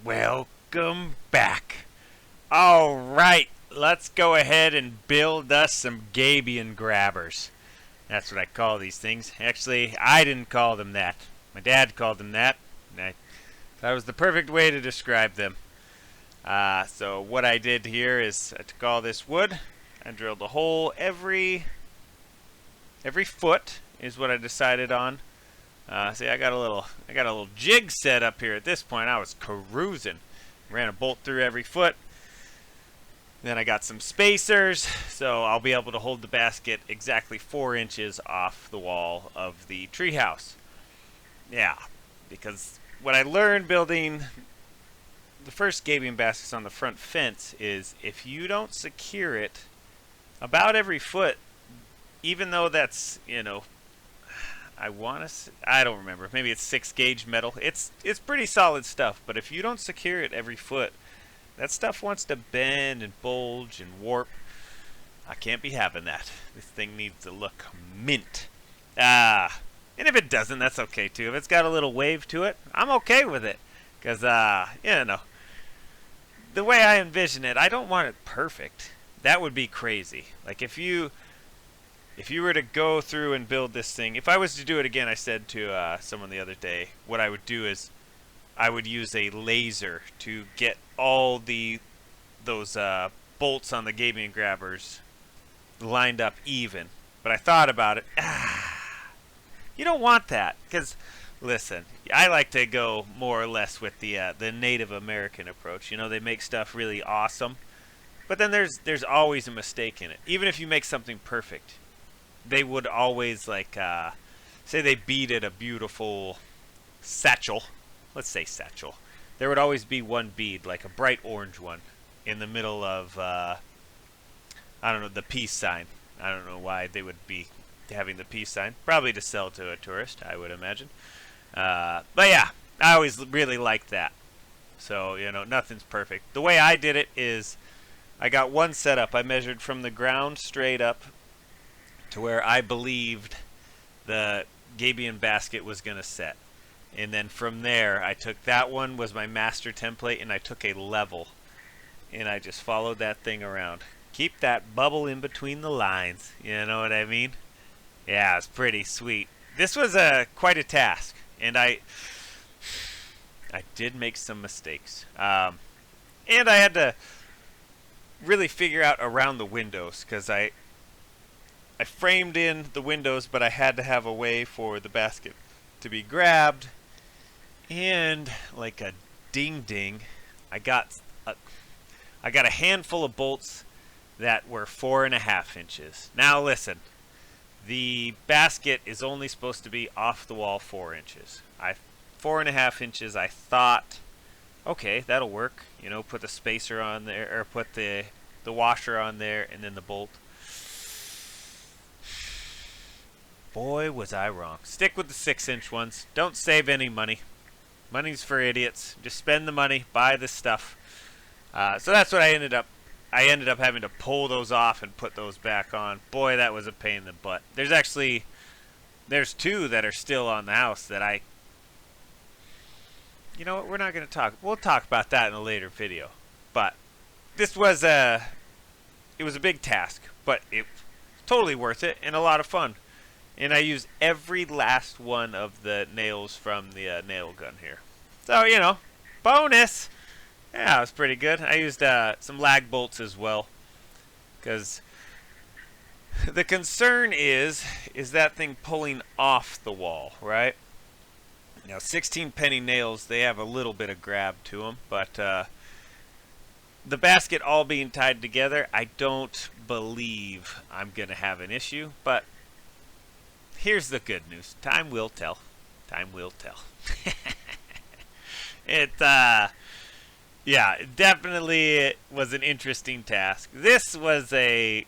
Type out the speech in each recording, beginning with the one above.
Welcome back. All right, let's go ahead and build us some Gabion grabbers. That's what I call these things. Actually, I didn't call them that. My dad called them that. And that was the perfect way to describe them. So what I did here is I took all this wood. I drilled a hole every foot is what I decided on. See, I got a little jig set up here. At this point, I was cruising. Ran a bolt through every foot. Then I got some spacers, so I'll be able to hold the basket exactly 4 inches off the wall of the treehouse. Yeah, because what I learned building the first Gabion baskets on the front fence is if you don't secure it about every foot, even though that's, I don't remember. Maybe it's 6-gauge metal. It's pretty solid stuff, but if you don't secure it every foot, that stuff wants to bend and bulge and warp. I can't be having that. This thing needs to look mint. And if it doesn't, that's okay too. If it's got a little wave to it, I'm okay with it. Because, the way I envision it, I don't want it perfect. That would be crazy. Like if you were to go through and build this thing, if I was to do it again, I said to someone the other day, what I would do is I would use a laser to get all those bolts on the Gabion grabbers lined up even. But I thought about it. You don't want that because, listen, I like to go more or less with the Native American approach. They make stuff really awesome, but then there's always a mistake in it. Even if you make something perfect, they would always say they beaded a beautiful satchel. Let's say satchel. There would always be one bead, like a bright orange one, in the middle of, the peace sign. I don't know why they would be having the peace sign. Probably to sell to a tourist, I would imagine. But yeah, I always really liked that. So, nothing's perfect. The way I did it is I got one setup. I measured from the ground straight up to where I believed the Gabion basket was going to set. And then from there, I took that one was my master template, and I took a level, and I just followed that thing around. Keep that bubble in between the lines. You know what I mean? Yeah, it's pretty sweet. This was quite a task, and I did make some mistakes. And I had to really figure out around the windows, because I framed in the windows, but I had to have a way for the basket to be grabbed. And like a ding, I got a handful of bolts that were 4.5 inches. Now listen, the basket is only supposed to be off the wall 4 inches. 4.5 inches. I thought, okay, that'll work. Put the spacer on there, or put the washer on there, and then the bolt. Boy, was I wrong. Stick with the 6-inch ones. Don't save any money. Money's for idiots. Just spend the money, buy the stuff. So that's what I ended up having to pull those off and put those back on. Boy, that was a pain in the butt. There's 2 that are still on the house that you know what, we're not going to talk. We'll talk about that in a later video. But this was it was a big task, but it was totally worth it and a lot of fun. And I used every last one of the nails from the nail gun here. So, bonus! Yeah, it was pretty good. I used some lag bolts as well. Because the concern is that thing pulling off the wall, right? Now, 16 penny nails, they have a little bit of grab to them. But the basket all being tied together, I don't believe I'm going to have an issue. But here's the good news. Time will tell. Time will tell. It definitely was an interesting task. This was I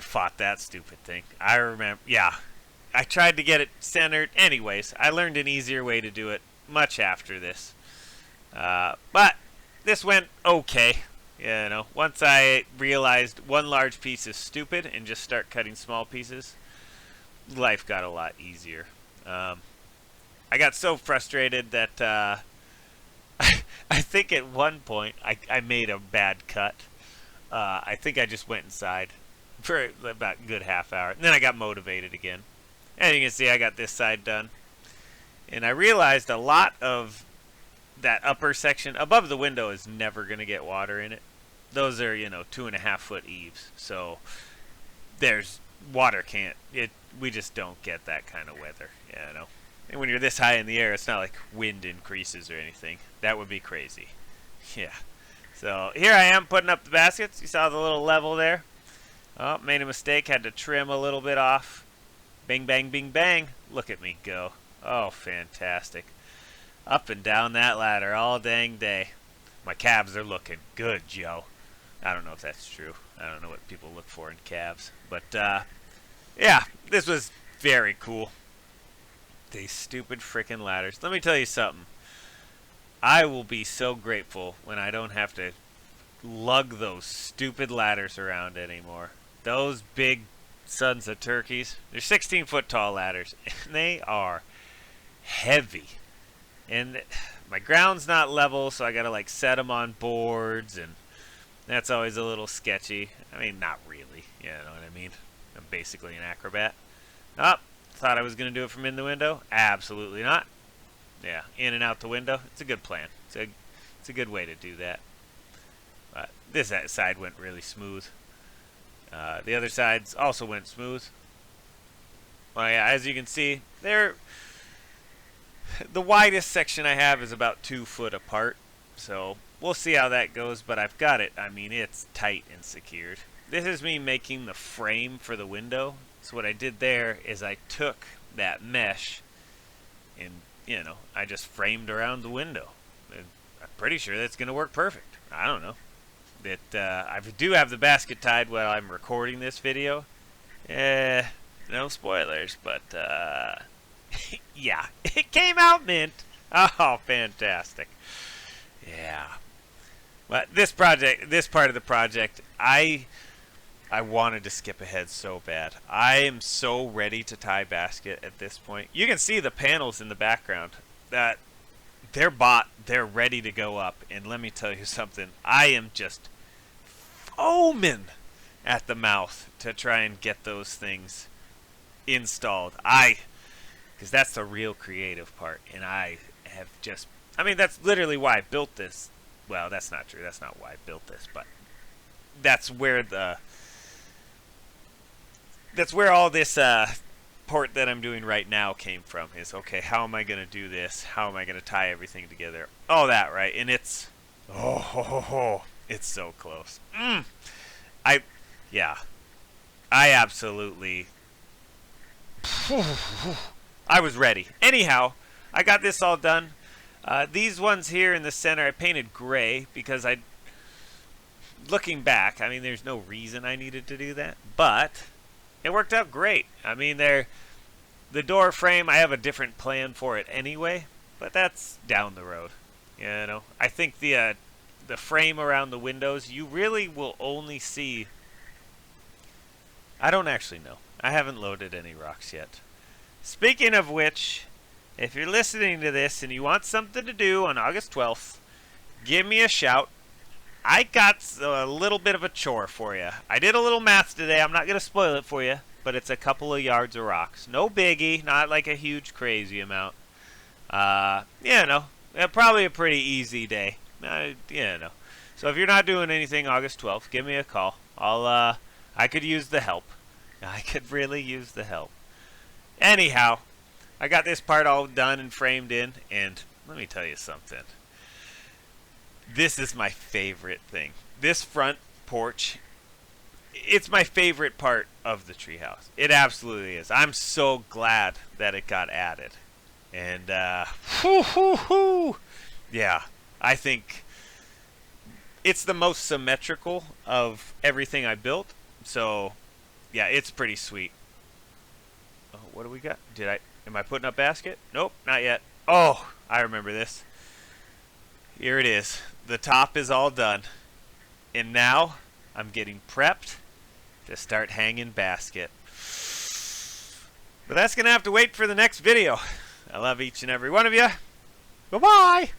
fought that stupid thing. I remember, I tried to get it centered. Anyways, I learned an easier way to do it much after this. But this went okay. Once I realized one large piece is stupid and just start cutting small pieces, life got a lot easier. I got so frustrated that I think at one point I made a bad cut. I think I just went inside for about a good half hour. And then I got motivated again. And you can see I got this side done. And I realized a lot of that upper section above the window is never going to get water in it. Those are, 2.5 foot eaves. So there's water can't. We just don't get that kind of weather, And when you're this high in the air, it's not like wind increases or anything. That would be crazy. Yeah. So here I am putting up the baskets. You saw the little level there. Oh, made a mistake. Had to trim a little bit off. Bing, bang, bing, bang. Look at me go. Oh, fantastic. Up and down that ladder all dang day. My calves are looking good, Joe. I don't know if that's true. I don't know what people look for in calves. But, yeah, this was very cool. These stupid frickin' ladders. Let me tell you something. I will be so grateful when I don't have to lug those stupid ladders around anymore. Those big sons of turkeys. They're 16-foot tall ladders, and they are heavy. And my ground's not level, so I gotta like set them on boards, and that's always a little sketchy. I mean, not really. You know what I mean? I'm basically an acrobat. Oh, thought I was gonna do it from in the window. Absolutely not. Yeah, in and out the window. It's a good plan. It's a good way to do that. But this side went really smooth. The other sides also went smooth. Well, yeah, as you can see, the widest section I have is about 2 foot apart. So we'll see how that goes, but I've got it. I mean, it's tight and secured. This is me making the frame for the window. So what I did there is I took that mesh and, I just framed around the window. And I'm pretty sure that's going to work perfect. I don't know. I do have the basket tied while I'm recording this video. No spoilers, but yeah, it came out mint. Oh, fantastic. Yeah. But this part of the project, I wanted to skip ahead so bad. I am so ready to tie basket at this point. You can see the panels in the background. That they're bought, they're ready to go up. And let me tell you something. I am just foaming at the mouth to try and get those things installed. Because that's the real creative part. And I mean, that's literally why I built this. Well, that's not true. That's not why I built this. But that's where all this part that I'm doing right now came from. Is, okay, how am I going to do this? How am I going to tie everything together? All that, right? And it's, it's so close. I absolutely, I was ready. Anyhow, I got this all done. These ones here in the center, I painted gray because looking back, I mean, there's no reason I needed to do that, but it worked out great. I mean, the door frame, I have a different plan for it anyway, but that's down the road. I think the frame around the windows, you really will only see. I don't actually know. I haven't loaded any rocks yet. Speaking of which, if you're listening to this and you want something to do on August 12th, give me a shout. I got a little bit of a chore for you. I did a little math today. I'm not going to spoil it for you, but it's a couple of yards of rocks. No biggie, not like a huge crazy amount. Probably a pretty easy day. So if you're not doing anything August 12th, give me a call. I could use the help. I could really use the help. Anyhow, I got this part all done and framed in, and let me tell you something. This is my favorite thing. This front porch, it's my favorite part of the treehouse. It absolutely is. I'm so glad that it got added. And, yeah, I think it's the most symmetrical of everything I built. So, yeah, it's pretty sweet. Oh, what do we got? Am I putting up basket? Nope, not yet. Oh, I remember this. Here it is. The top is all done. And now I'm getting prepped to start hanging basket. But that's going to have to wait for the next video. I love each and every one of you. Bye-bye.